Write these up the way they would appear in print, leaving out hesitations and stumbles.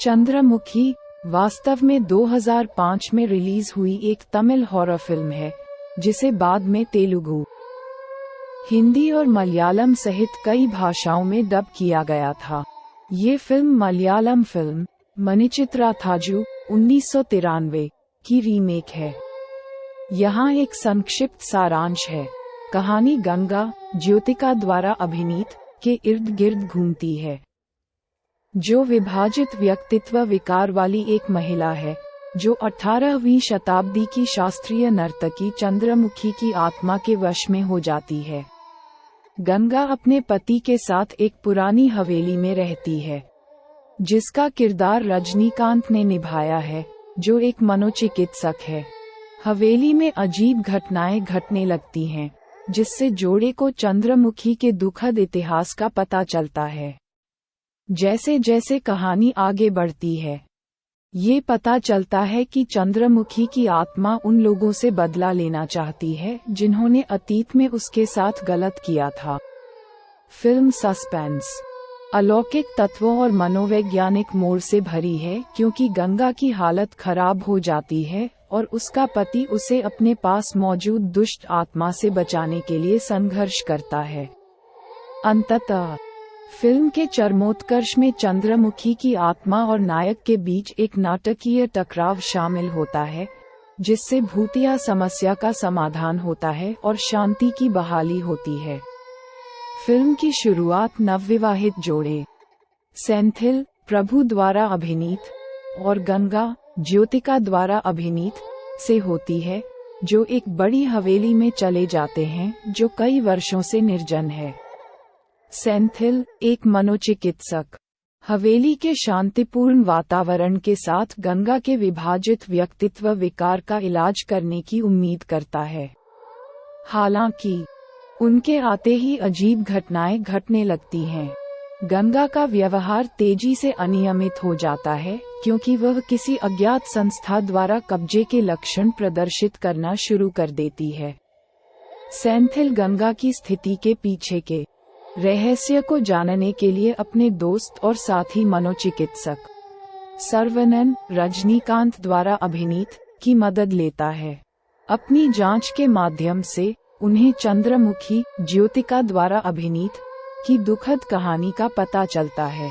चंद्रमुखी वास्तव में 2005 में रिलीज हुई एक तमिल हॉरर फिल्म है, जिसे बाद में तेलुगु, हिंदी और मलयालम सहित कई भाषाओं में डब किया गया था। ये फिल्म मलयालम फिल्म मणिचित्राथाजु 1993 की रीमेक है। यहाँ एक संक्षिप्त सारांश है। कहानी गंगा ज्योतिका द्वारा अभिनीत के इर्द गिर्द घूमती है, जो विभाजित व्यक्तित्व विकार वाली एक महिला है, जो 18वीं शताब्दी की शास्त्रीय नर्तकी चंद्रमुखी की आत्मा के वश में हो जाती है। गंगा अपने पति के साथ एक पुरानी हवेली में रहती है, जिसका किरदार रजनीकांत ने निभाया है, जो एक मनोचिकित्सक है। हवेली में अजीब घटनाएं घटने लगती हैं, जिससे जोड़े को चंद्रमुखी के दुखद इतिहास का पता चलता है। जैसे जैसे कहानी आगे बढ़ती है, ये पता चलता है कि चंद्रमुखी की आत्मा उन लोगों से बदला लेना चाहती है, जिन्होंने अतीत में उसके साथ गलत किया था। फिल्म सस्पेंस, अलौकिक तत्वों और मनोवैज्ञानिक मोड़ से भरी है, क्योंकि गंगा की हालत खराब हो जाती है और उसका पति उसे अपने पास मौजूद दुष्ट आत्मा से बचाने के लिए संघर्ष करता है। अंततः फिल्म के चरमोत्कर्ष में चंद्रमुखी की आत्मा और नायक के बीच एक नाटकीय टकराव शामिल होता है, जिससे भूतिया समस्या का समाधान होता है और शांति की बहाली होती है। फिल्म की शुरुआत नवविवाहित जोड़े सेंथिल प्रभु द्वारा अभिनीत और गंगा ज्योतिका द्वारा अभिनीत से होती है, जो एक बड़ी हवेली में चले जाते हैं, जो कई वर्षों से निर्जन है। सेंथिल एक मनोचिकित्सक हवेली के शांतिपूर्ण वातावरण के साथ गंगा के विभाजित व्यक्तित्व विकार का इलाज करने की उम्मीद करता है। हालांकि उनके आते ही अजीब घटनाएं घटने लगती हैं। गंगा का व्यवहार तेजी से अनियमित हो जाता है, क्योंकि वह किसी अज्ञात संस्था द्वारा कब्जे के लक्षण प्रदर्शित करना शुरू कर देती है। सेंथिल गंगा की स्थिति के पीछे के रहस्य को जानने के लिए अपने दोस्त और साथी मनोचिकित्सक सर्वनन रजनीकांत द्वारा अभिनीत की मदद लेता है। अपनी जांच के माध्यम से उन्हें चंद्रमुखी ज्योतिका द्वारा अभिनीत की दुखद कहानी का पता चलता है,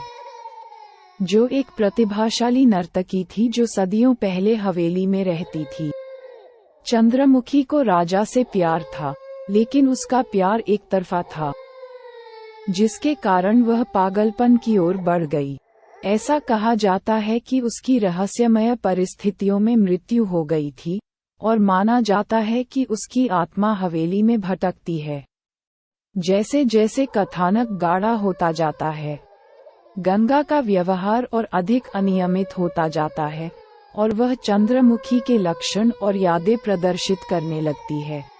जो एक प्रतिभाशाली नर्तकी थी जो सदियों पहले हवेली में रहती थी। चंद्रमुखी को राजा से प्यार था, लेकिन उसका प्यार एक तरफा था, जिसके कारण वह पागलपन की ओर बढ़ गई। ऐसा कहा जाता है कि उसकी रहस्यमय परिस्थितियों में मृत्यु हो गई थी, और माना जाता है कि उसकी आत्मा हवेली में भटकती है। जैसे जैसे कथानक गाढ़ा होता जाता है, गंगा का व्यवहार और अधिक अनियमित होता जाता है, और वह चंद्रमुखी के लक्षण और यादें प्रदर्शित करने लगती है।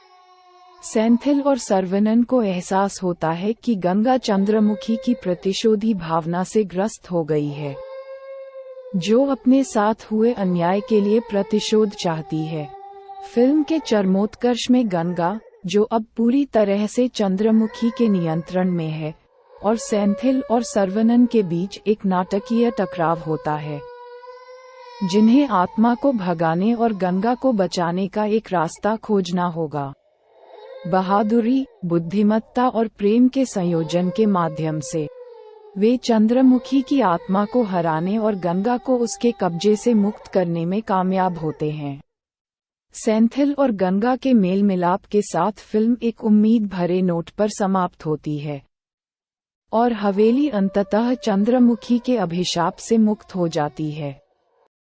सेंथिल और सर्वनन को एहसास होता है कि गंगा चंद्रमुखी की प्रतिशोधी भावना से ग्रस्त हो गई है, जो अपने साथ हुए अन्याय के लिए प्रतिशोध चाहती है। फिल्म के चरमोत्कर्ष में गंगा, जो अब पूरी तरह से चंद्रमुखी के नियंत्रण में है, और सेंथिल और सर्वनन के बीच एक नाटकीय टकराव होता है, जिन्हें आत्मा को भगाने और गंगा को बचाने का एक रास्ता खोजना होगा। बहादुरी, बुद्धिमत्ता और प्रेम के संयोजन के माध्यम से वे चंद्रमुखी की आत्मा को हराने और गंगा को उसके कब्जे से मुक्त करने में कामयाब होते हैं। सेंथिल और गंगा के मेल मिलाप के साथ फिल्म एक उम्मीद भरे नोट पर समाप्त होती है, और हवेली अंततः चंद्रमुखी के अभिशाप से मुक्त हो जाती है।